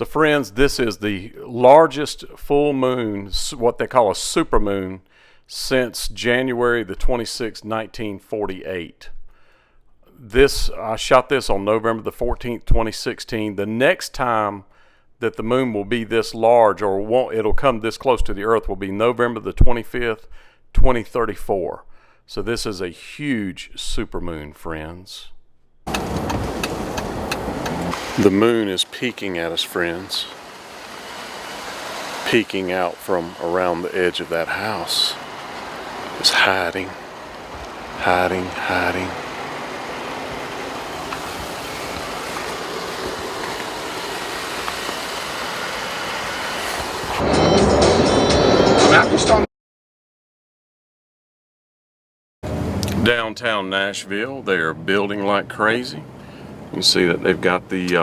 So friends, this is the largest full moon, what they call a supermoon, since January the 26th, 1948. I shot this on November the 14th, 2016. The next time that the moon will be this large, or it'll come this close to the Earth, will be November the 25th, 2034. So this is a huge supermoon, friends. The moon is peeking at us, friends. Peeking out from around the edge of that house. Just hiding, hiding, hiding. Downtown Nashville, they are building like crazy. You can see that they've got the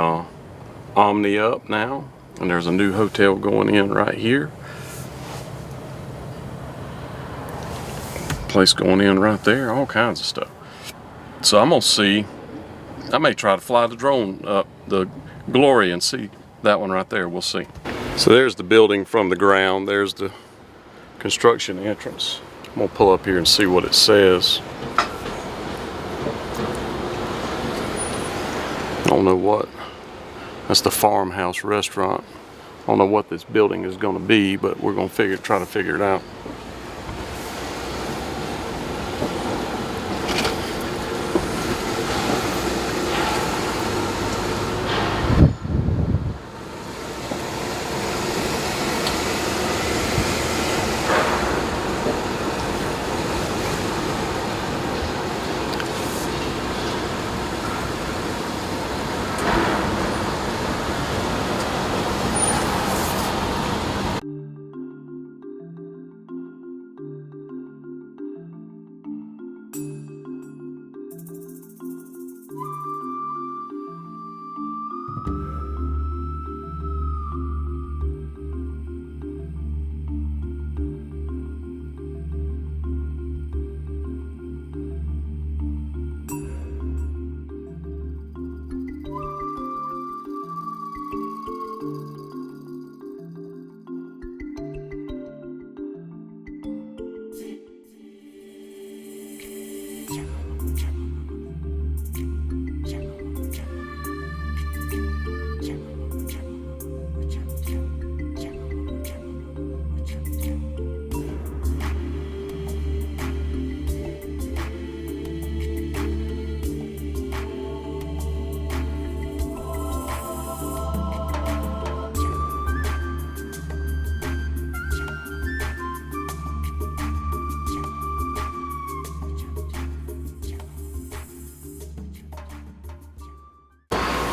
Omni up now, and there's a new hotel going in right here. Place going in right there, all kinds of stuff. So I'm gonna see, I may try to fly the drone up the Glory and see that one right there. We'll see. So there's the building from the ground. There's the construction entrance. I'm gonna pull up here and see what it says. I don't know what. That's the Farmhouse Restaurant. I don't know what this building is going to be, but we're going to try to figure it out.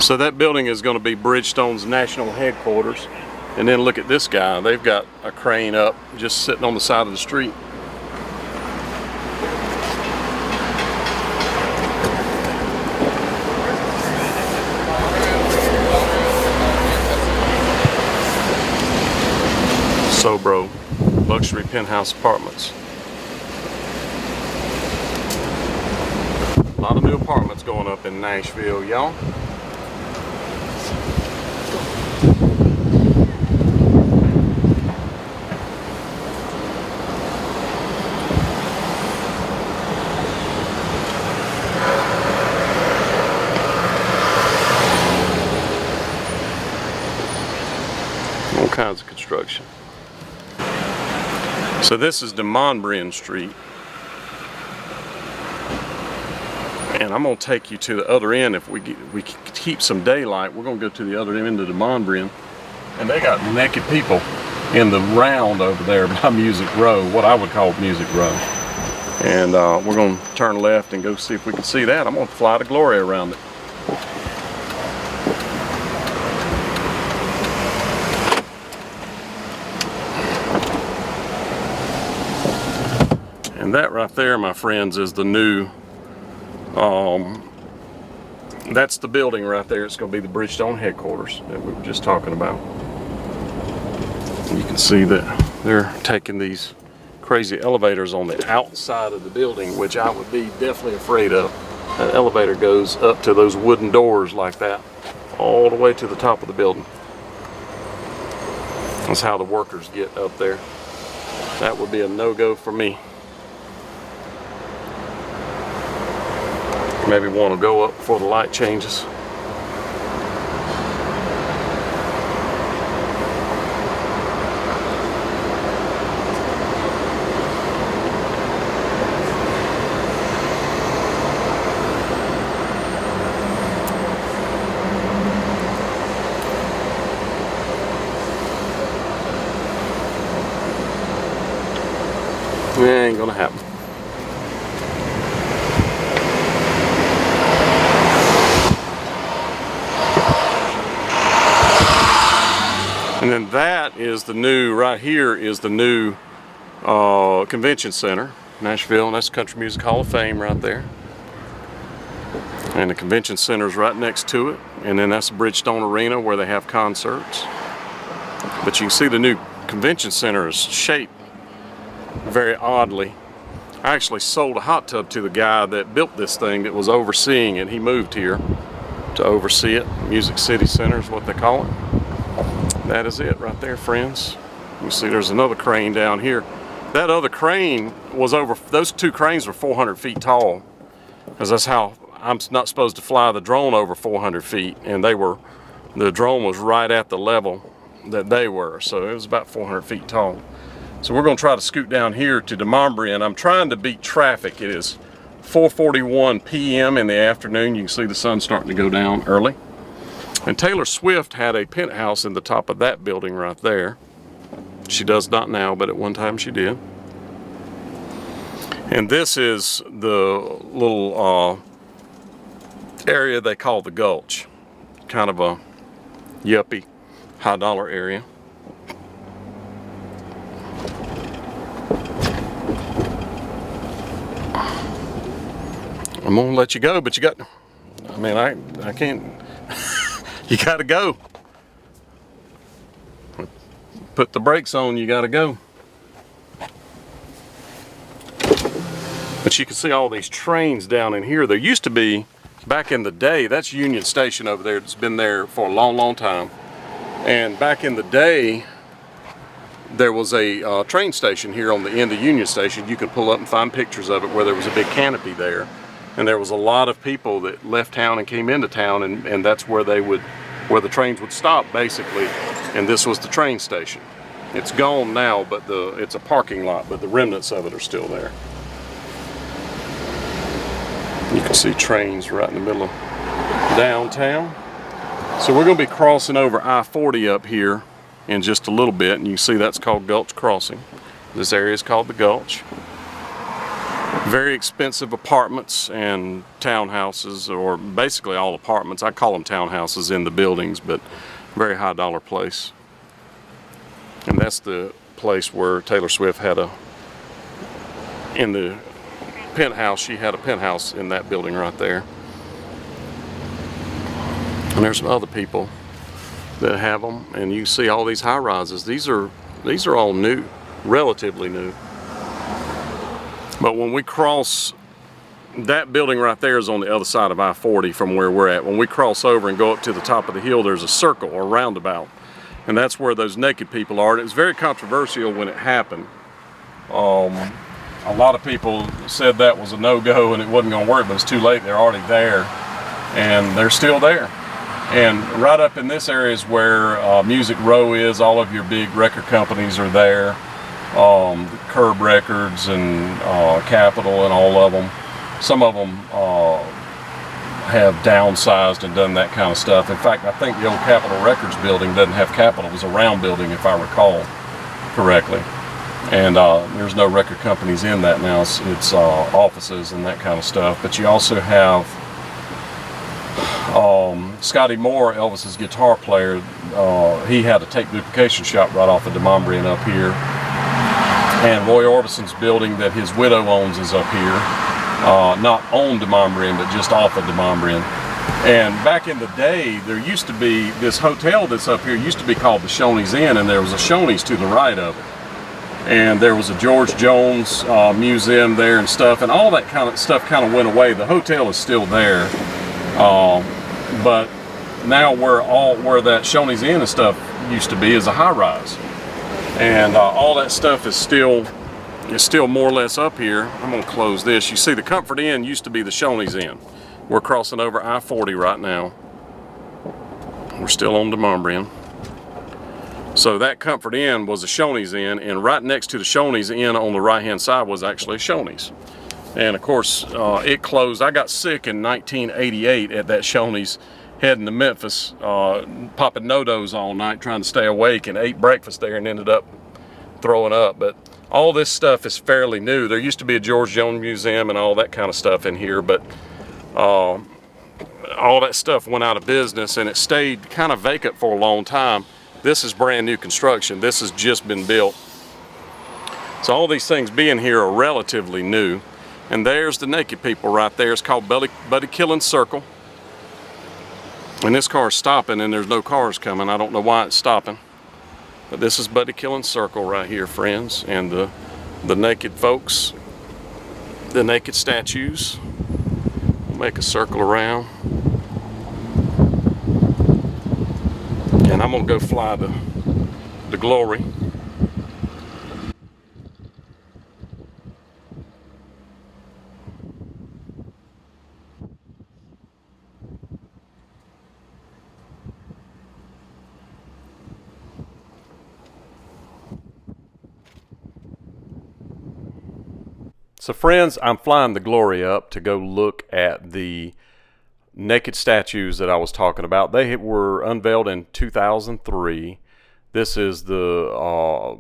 So that building is going to be Bridgestone's national headquarters. And then look at this guy. They've got a crane up just sitting on the side of the street. Sobro luxury penthouse apartments. A lot of new apartments going up in Nashville, y'all. All kinds of construction. So this is DeMonbrin Street, and I'm going to take you to the other end. If we keep some daylight, we're going to go to the other end of DeMonbrin, and they got naked people in the round over there by Music Row, what I would call Music Row. And we're going to turn left and go see if we can see that. I'm going to fly to Glory around it. And that right there, my friends, is the new, that's the building right there. It's going to be the Bridgestone headquarters that we were just talking about. And you can see that they're taking these crazy elevators on the outside of the building, which I would be definitely afraid of. That elevator goes up to those wooden doors like that, all the way to the top of the building. That's how the workers get up there. That would be a no-go for me. Maybe want to go up before the light changes. It ain't gonna happen. And then that is the new, right here is the new convention center, Nashville, and that's Country Music Hall of Fame right there. And the convention center is right next to it. And then that's the Bridgestone Arena where they have concerts. But you can see the new convention center is shaped very oddly. I actually sold a hot tub to the guy that built this thing that was overseeing it. He moved here to oversee it. Music City Center is what they call it. That is it right there, friends. You see there's another crane down here. That other crane was over, those two cranes were 400 feet tall, because that's how I'm not supposed to fly the drone over 400 feet, and the drone was right at the level that they were, so it was about 400 feet tall. So we're going to try to scoot down here to Demambry, and I'm trying to beat traffic. It is 4:41 p.m. in the afternoon. You can see the sun starting to go down early. And Taylor Swift had a penthouse in the top of that building right there. She does not now, but at one time she did. And this is the little area they call the Gulch. Kind of a yuppie, high dollar area. I'm gonna let you go, but you got, I mean, I can't, you gotta go. Put the brakes on, you gotta go. But you can see all these trains down in here. There used to be, back in the day, that's Union Station over there. It's been there for a long, long time. And back in the day, there was a train station here on the end of Union Station. You can pull up and find pictures of it where there was a big canopy there. And there was a lot of people that left town and came into town, and that's where where the trains would stop, basically. And this was the train station. It's gone now, but it's a parking lot, but the remnants of it are still there. You can see trains right in the middle of downtown. So we're going to be crossing over I-40 up here in just a little bit, and you can see that's called Gulch Crossing. This area is called the Gulch. Very expensive apartments and townhouses, or basically all apartments. I call them townhouses in the buildings, but very high dollar place. And that's the place where Taylor Swift had in the penthouse, she had a penthouse in that building right there. And there's some other people that have them, and you see all these high rises. These are all new, relatively new. But when we cross, that building right there is on the other side of I-40 from where we're at. When we cross over and go up to the top of the hill, there's a circle or roundabout. And that's where those naked people are. And it was very controversial when it happened. A lot of people said that was a no-go and it wasn't going to work, but it's too late. They're already there, and they're still there. And right up in this area is where Music Row is. All of your big record companies are there. Curb Records and Capitol and all of them. Some of them have downsized and done that kind of stuff. In fact, I think the old Capitol Records building doesn't have Capitol. It was a round building, if I recall correctly. And there's no record companies in that now. It's offices and that kind of stuff. But you also have Scotty Moore, Elvis's guitar player. He had a tape duplication shop right off of Demambry and up here. And Roy Orbison's building that his widow owns is up here. Not on Demambry, but just off of Demambry. And back in the day, there used to be this hotel that's up here, used to be called the Shoney's Inn, and there was a Shoney's to the right of it. And there was a George Jones museum there and stuff, and all that kind of stuff kind of went away. The hotel is still there, but now where that Shoney's Inn and stuff used to be is a high-rise. And all that stuff is still more or less up here. I'm gonna close this. You see the Comfort Inn used to be the Shoney's Inn. We're crossing over I-40 right now. We're still on Demonbreun. So that Comfort Inn was a Shoney's Inn, and right next to the Shoney's Inn on the right-hand side was actually a Shoney's. And of course, it closed. I got sick in 1988 at that Shoney's, heading to Memphis, popping no-dos all night, trying to stay awake, and ate breakfast there and ended up throwing up. But all this stuff is fairly new. There used to be a George Jones Museum and all that kind of stuff in here, but all that stuff went out of business, and it stayed kind of vacant for a long time. This is brand new construction. This has just been built. So all these things being here are relatively new. And there's the naked people right there. It's called Buddy Killen Circle. And this car's stopping, and there's no cars coming. I don't know why it's stopping. But this is Buddy Killen Circle right here, friends. And the naked folks, the naked statues. Make a circle around. And I'm gonna go fly the Glory. So friends, I'm flying the Glory up to go look at the naked statues that I was talking about. They were unveiled in 2003. This is the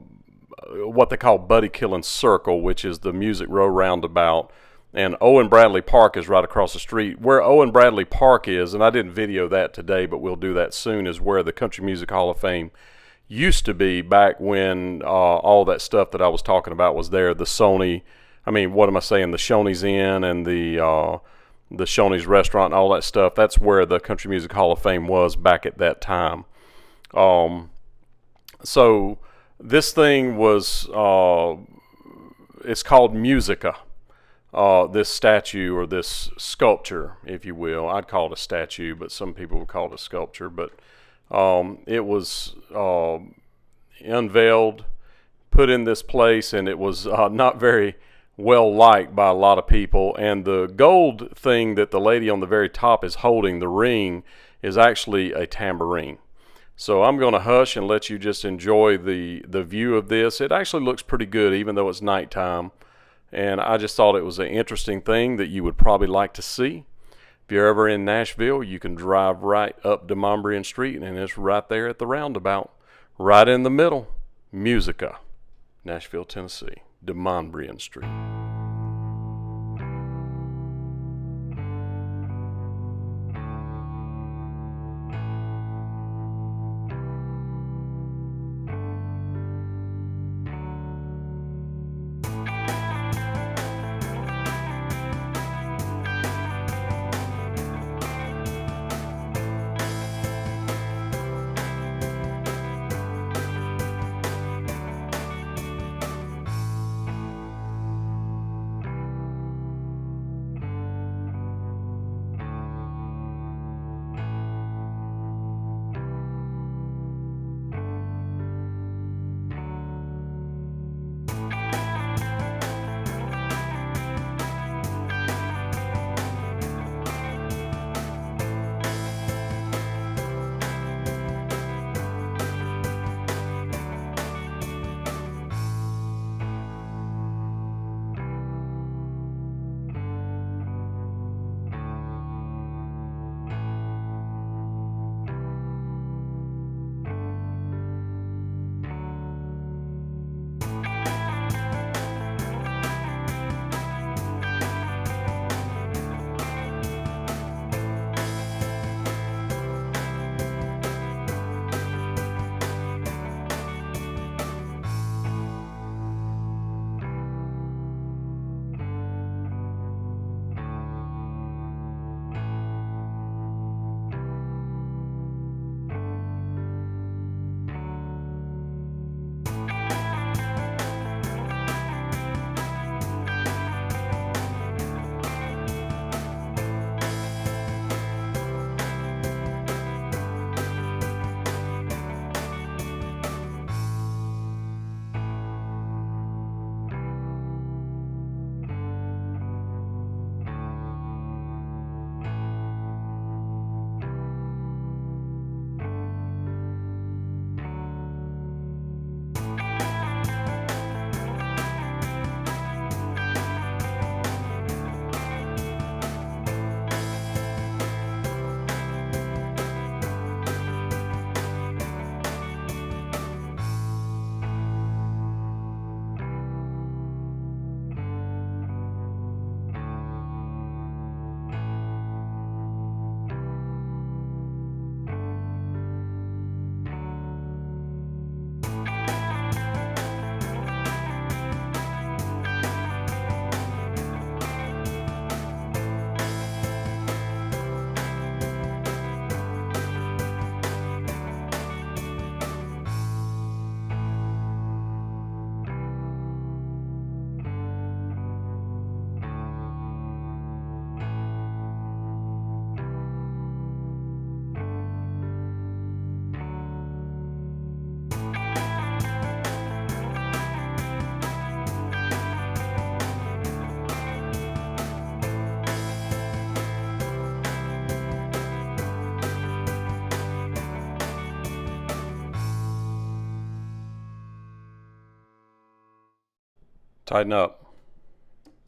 what they call Buddy Killen Circle, which is the Music Row roundabout, and Owen Bradley Park is right across the street. Where Owen Bradley Park is, and I didn't video that today, but we'll do that soon, is where the Country Music Hall of Fame used to be back when all that stuff that I was talking about was there. The Shoney's Inn and the Shoney's restaurant and all that stuff. That's where the Country Music Hall of Fame was back at that time. So this thing was, it's called Musica. This statue, or this sculpture, if you will. I'd call it a statue, but some people would call it a sculpture. But it was unveiled, put in this place, and it was not very well liked by a lot of people. And the gold thing that the lady on the very top is holding, the ring, is actually a tambourine. So I'm going to hush and let you just enjoy the view of this. It actually looks pretty good even though it's nighttime, and I just thought it was an interesting thing that you would probably like to see. If you're ever in Nashville, you can drive right up Demonbreun Street, and it's right there at the roundabout, right in the middle. Musica, Nashville, Tennessee. Demonbreun Street. Tighten up.